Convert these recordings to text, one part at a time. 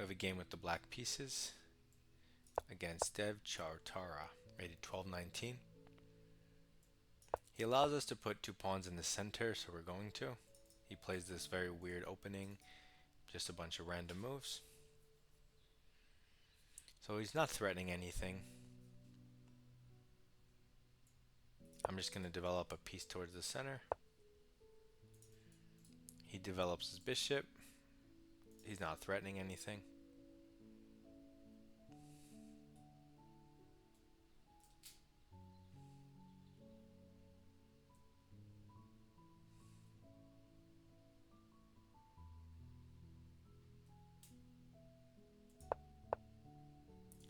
We have a game with the black pieces against Dev Chartara, rated 1219. He allows us to put two pawns in the center, so we're going to. He plays this very weird opening, just a bunch of random moves. So he's not threatening anything. I'm just going to develop a piece towards the center. He develops his bishop. He's not threatening anything.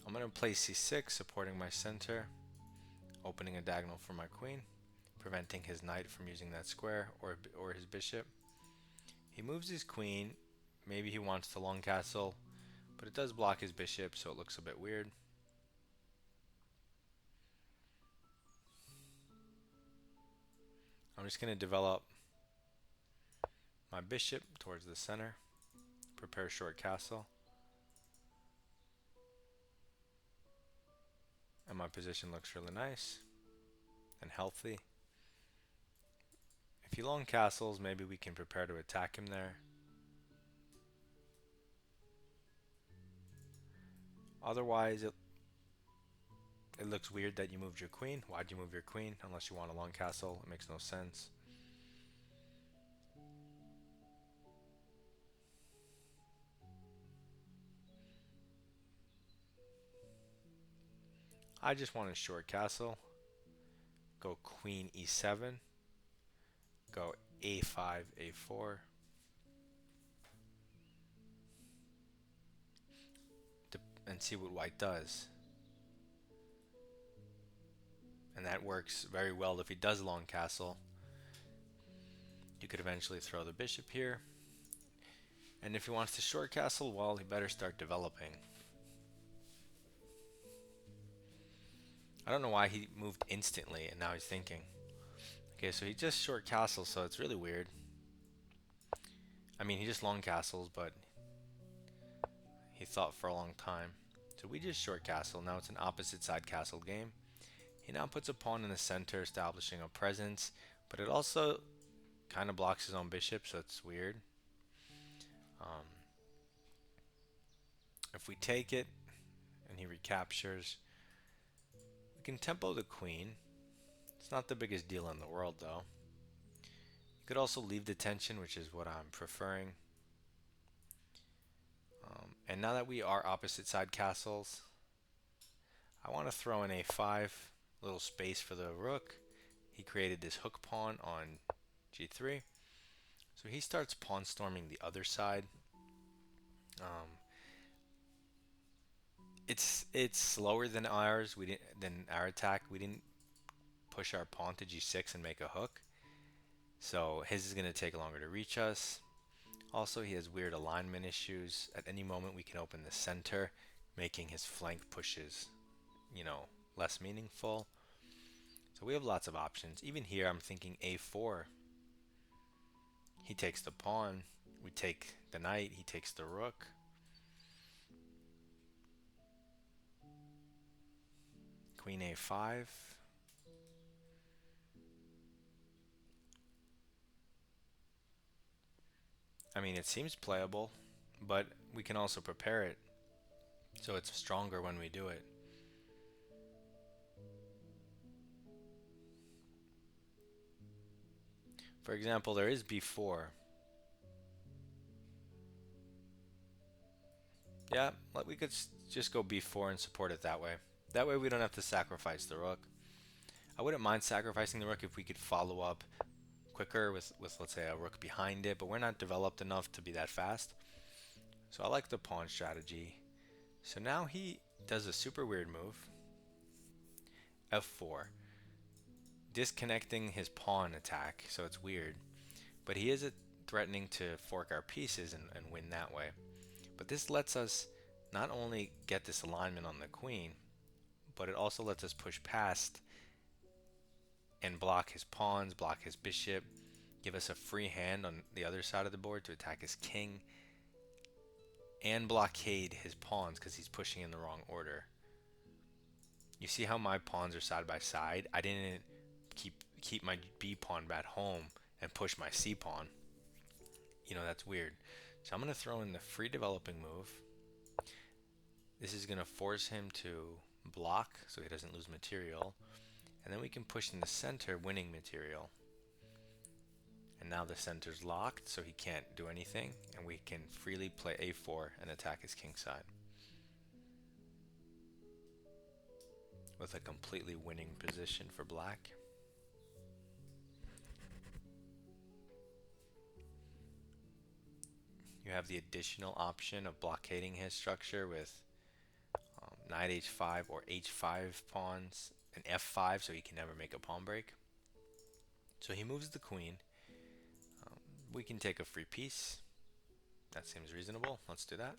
I'm going to play c6, supporting my center, opening a diagonal for my queen, preventing his knight from using that square or his bishop. He moves his queen. Maybe he wants the long castle, but it does block his bishop, so it looks a bit weird. I'm just going to develop my bishop towards the center, prepare short castle, and my position looks really nice and healthy. If he long castles, maybe we can prepare to attack him there. Otherwise, it looks weird that you moved your queen. Why'd you move your queen? Unless you want a long castle, it makes no sense. I just want a short castle. Go queen e7. Go a5, a4. And see what white does. And that works very well if he does long castle. You could eventually throw the bishop here. And if he wants to short castle, well, he better start developing. I don't know why he moved instantly and now he's thinking. Okay, so he just short castles, so it's really weird. I mean, he just long castles, but he thought for a long time. So we just short castle. Now it's an opposite side castle game. He now puts a pawn in the center, establishing a presence, but it also kind of blocks his own bishop, so it's weird. If we take it and he recaptures, we can tempo the queen. It's not the biggest deal in the world, though. You could also leave the tension, which is what I'm preferring. And now that we are opposite side castles, I want to throw in a5, little space for the rook. He created this hook pawn on g3. So he starts pawn storming the other side. It's slower than ours. Than our attack. We didn't push our pawn to g6 and make a hook. So his is going to take longer to reach us. Also, he has weird alignment issues. At any moment, we can open the center, making his flank pushes, less meaningful. So we have lots of options. Even here, I'm thinking a4. He takes the pawn. We take the knight. He takes the rook. Queen a5. I mean, it seems playable, but we can also prepare it so it's stronger when we do it. For example, there is b4. Yeah, we could just go b4 and support it that way. That way we don't have to sacrifice the rook. I wouldn't mind sacrificing the rook if we could follow up quicker with let's say a rook behind it, but we're not developed enough to be that fast. So I like the pawn strategy. So now he does a super weird move. f4. Disconnecting his pawn attack, so it's weird. But he is threatening to fork our pieces and win that way. But this lets us not only get this alignment on the queen, but it also lets us push past and block his pawns, block his bishop, give us a free hand on the other side of the board to attack his king. and blockade his pawns because he's pushing in the wrong order. You see how my pawns are side by side? I didn't keep my B pawn at home and push my C pawn. That's weird. So I'm going to throw in the free developing move. This is going to force him to block so he doesn't lose material. And then we can push in the center, winning material. And now the center's locked, so he can't do anything. And we can freely play A4 and attack his king side. With a completely winning position for black. You have the additional option of blockading his structure with knight h5 or h5 pawns and f5 so he can never make a pawn break. So he moves the queen. We can take a free piece. That seems reasonable. Let's do that.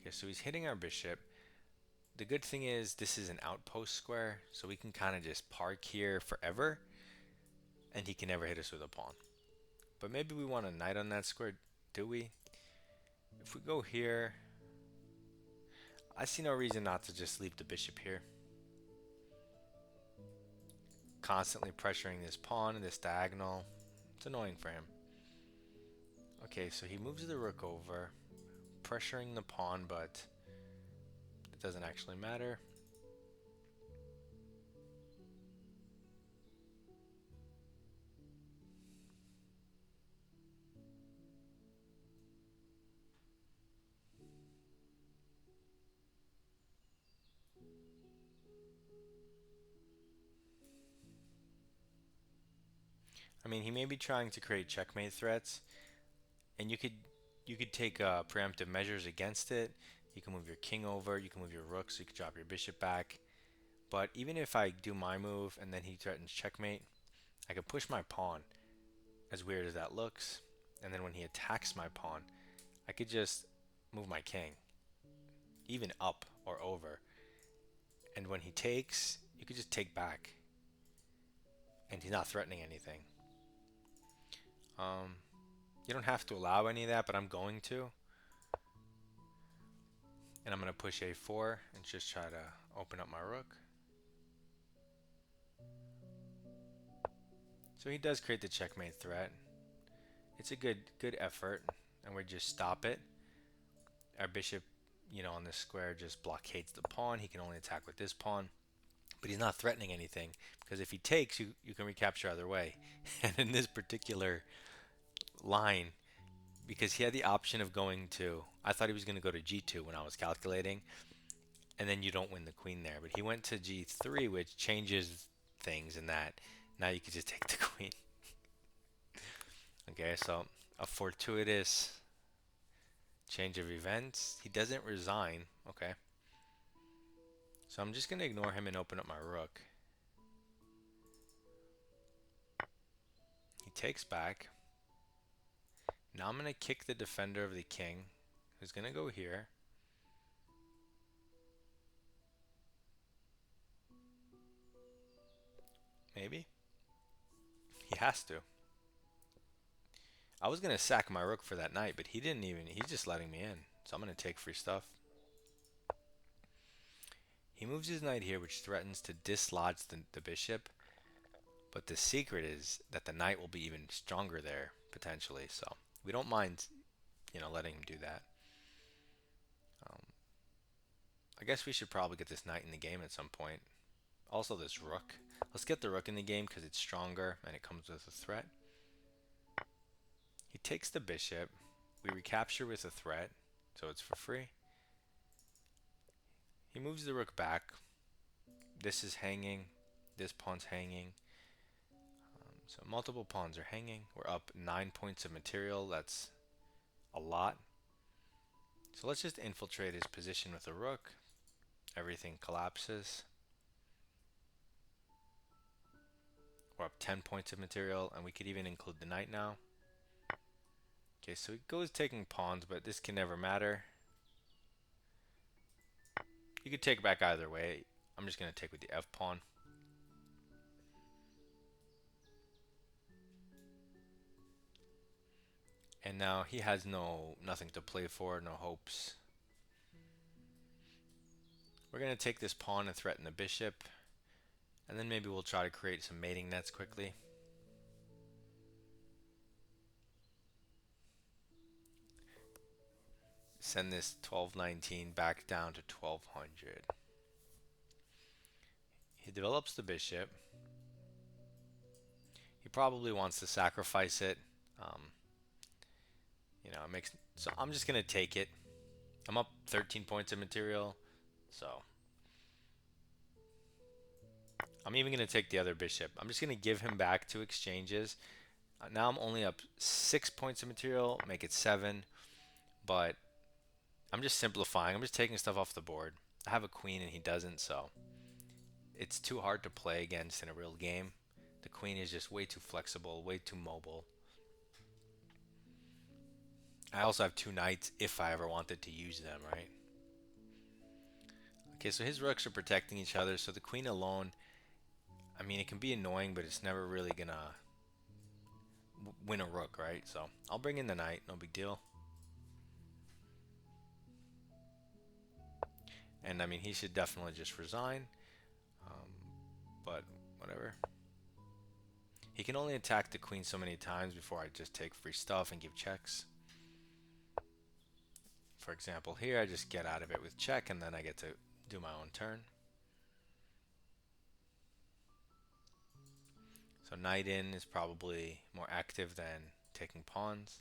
Okay, so he's hitting our bishop. The good thing is this is an outpost square, so we can kind of just park here forever, and he can never hit us with a pawn. But maybe we want a knight on that square, do we? If we go here, I see no reason not to just leave the bishop here. Constantly pressuring this pawn and this diagonal. It's annoying for him. Okay, so he moves the rook over, pressuring the pawn, but it doesn't actually matter. I mean, he may be trying to create checkmate threats, and you could take preemptive measures against it. You can move your king over, you can move your rook, so you can drop your bishop back. But even if I do my move and then he threatens checkmate, I can push my pawn, as weird as that looks, and then when he attacks my pawn, I could just move my king, even up or over. And when he takes, you could just take back, and he's not threatening anything. You don't have to allow any of that, but I'm going to. And I'm going to push a4 and just try to open up my rook. So he does create the checkmate threat. It's a good effort, and we just stop it. Our bishop, on this square just blockades the pawn. He can only attack with this pawn, but he's not threatening anything because if he takes, you can recapture either way. And in this particular line, because he had the option of going to, I thought he was going to go to g2 when I was calculating, and then you don't win the queen there. But he went to g3, which changes things in that now you can just take the queen. Okay, so a fortuitous change of events. He doesn't resign. Okay. So I'm just going to ignore him and open up my rook. He takes back. Now I'm going to kick the defender of the king, who's going to go here. Maybe. He has to. I was going to sack my rook for that knight, but he didn't even, he's just letting me in. So I'm going to take free stuff. He moves his knight here, which threatens to dislodge the bishop. But the secret is that the knight will be even stronger there, potentially. So we don't mind, letting him do that. I guess we should probably get this knight in the game at some point. Also this rook. Let's get the rook in the game because it's stronger and it comes with a threat. He takes the bishop. We recapture with a threat, so it's for free. He moves the rook back. This is hanging. This pawn's hanging. So multiple pawns are hanging. We're up 9 points of material. That's a lot. So let's just infiltrate his position with a rook. Everything collapses. We're up 10 points of material, and we could even include the knight now. Okay, so he goes taking pawns, but this can never matter. You could take back either way. I'm just going to take with the f pawn. And now he has nothing to play for, no hopes. We're gonna take this pawn and threaten the bishop, and then maybe we'll try to create some mating nets quickly. Send this 1219 back down to 1200. He develops the bishop. He probably wants to sacrifice it. Um, it makes so I'm just gonna take it. I'm up 13 points of material, so I'm even gonna take the other bishop. I'm just gonna give him back 2 exchanges. Now I'm only up 6 points of material, make it 7, but I'm just simplifying. I'm just taking stuff off the board. I have a queen and he doesn't, so it's too hard to play against in a real game. The queen is just way too flexible, way too mobile. I also have 2 knights if I ever wanted to use them, right? Okay, so his rooks are protecting each other, so the queen alone, I mean, it can be annoying, but it's never really gonna win a rook, right? So I'll bring in the knight, no big deal. And I mean, he should definitely just resign, but whatever. He can only attack the queen so many times before I just take free stuff and give checks. For example, here I just get out of it with check, and then I get to do my own turn. So knight in is probably more active than taking pawns.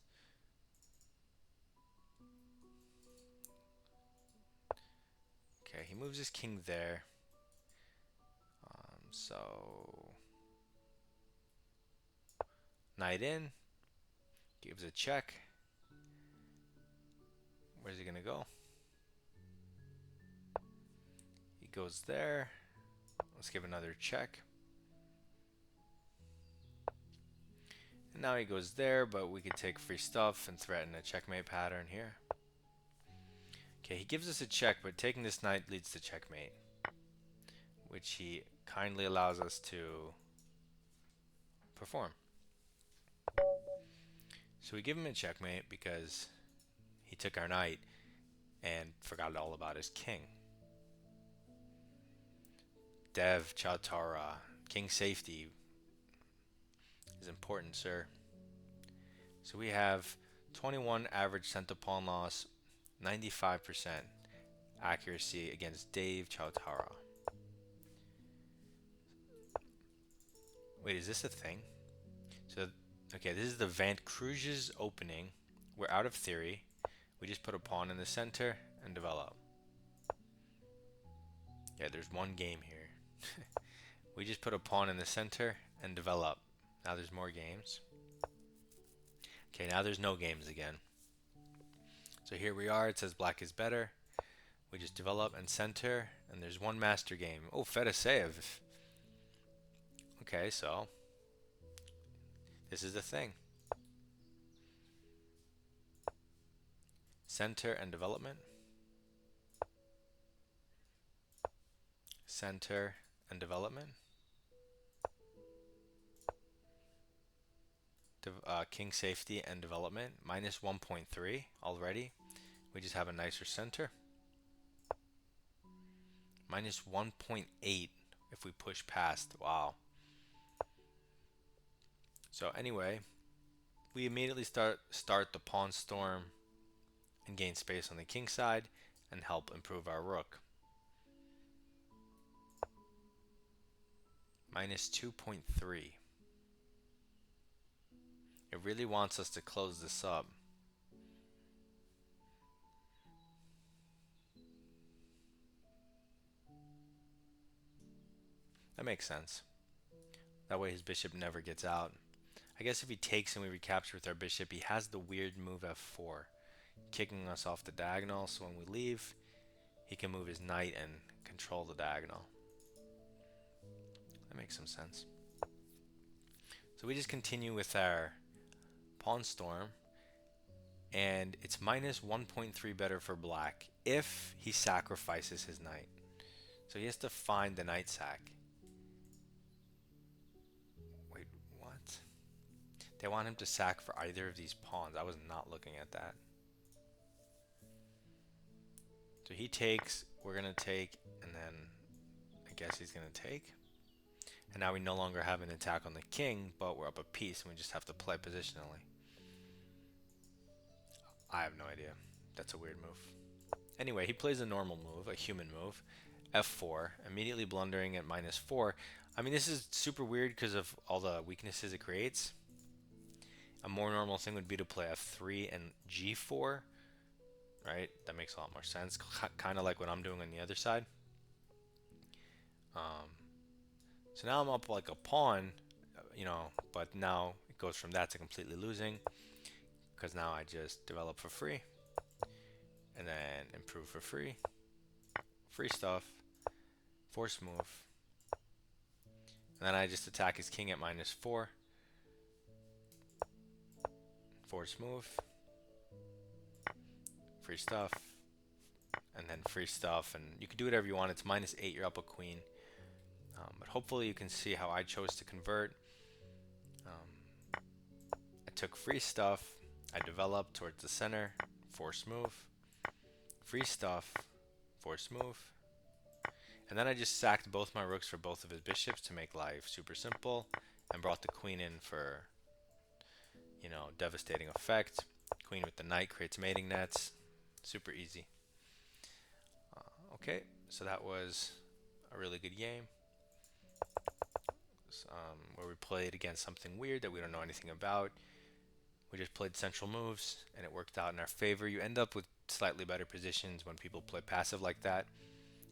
Okay, he moves his king there. So knight in, gives a check. Where's he gonna go? He goes there. Let's give another check. And now he goes there, but we could take free stuff and threaten a checkmate pattern here. Okay, he gives us a check, but taking this knight leads to checkmate, which he kindly allows us to perform. So we give him a checkmate because he took our knight and forgot all about his king. Dev Chautara, king safety is important, sir. So we have 21 average center pawn loss, 95% accuracy against Dave Chautara. Wait, is this a thing? So, okay, this is the Van Cruz's opening. We're out of theory. We just put a pawn in the center and develop. Yeah, there's one game here. We just put a pawn in the center and develop. Now there's more games. Okay, now there's no games again. So here we are. It says black is better. We just develop and center, and there's one master game. Oh, Fedoseev. Okay, so this is the thing. Center and development. Center and development. King safety and development. Minus 1.3 already. We just have a nicer center. Minus 1.8 if we push past. Wow. So anyway, we immediately start the pawn storm and gain space on the king side and help improve our rook. Minus 2.3. It really wants us to close this up. That makes sense. That way his bishop never gets out. I guess if he takes and we recapture with our bishop, he has the weird move f4, kicking us off the diagonal, so when we leave, he can move his knight and control the diagonal. That makes some sense. So we just continue with our pawn storm, and it's minus 1.3 better for black if he sacrifices his knight. So he has to find the knight sack. Wait, what? They want him to sack for either of these pawns. I was not looking at that. So he takes, we're going to take, and then I guess he's going to take. And now we no longer have an attack on the king, but we're up a piece and we just have to play positionally. I have no idea. That's a weird move. Anyway, he plays a normal move, a human move, f4, immediately blundering at -4. I mean, this is super weird because of all the weaknesses it creates. A more normal thing would be to play f3 and g4, right? That makes a lot more sense, kind of like what I'm doing on the other side. So now I'm up like a pawn, but now it goes from that to completely losing because now I just develop for free and then improve for free, free stuff, force move, and then I just attack his king at -4, force move, free stuff, and then free stuff, and you can do whatever you want. It's -8, you're up a queen. But hopefully you can see how I chose to convert. I took free stuff, I developed towards the center, force move, free stuff, force move, and then I just sacked both my rooks for both of his bishops to make life super simple, and brought the queen in for, devastating effect. Queen with the knight creates mating nets, super easy. Okay, so that was a really good game. Where we played against something weird that we don't know anything about. We just played central moves and it worked out in our favor. You end up with slightly better positions when people play passive like that.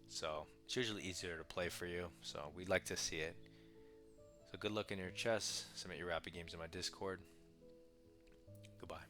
So it's usually easier to play for you. So we'd like to see it. So good luck in your chess. Submit your rapid games in my Discord. Goodbye.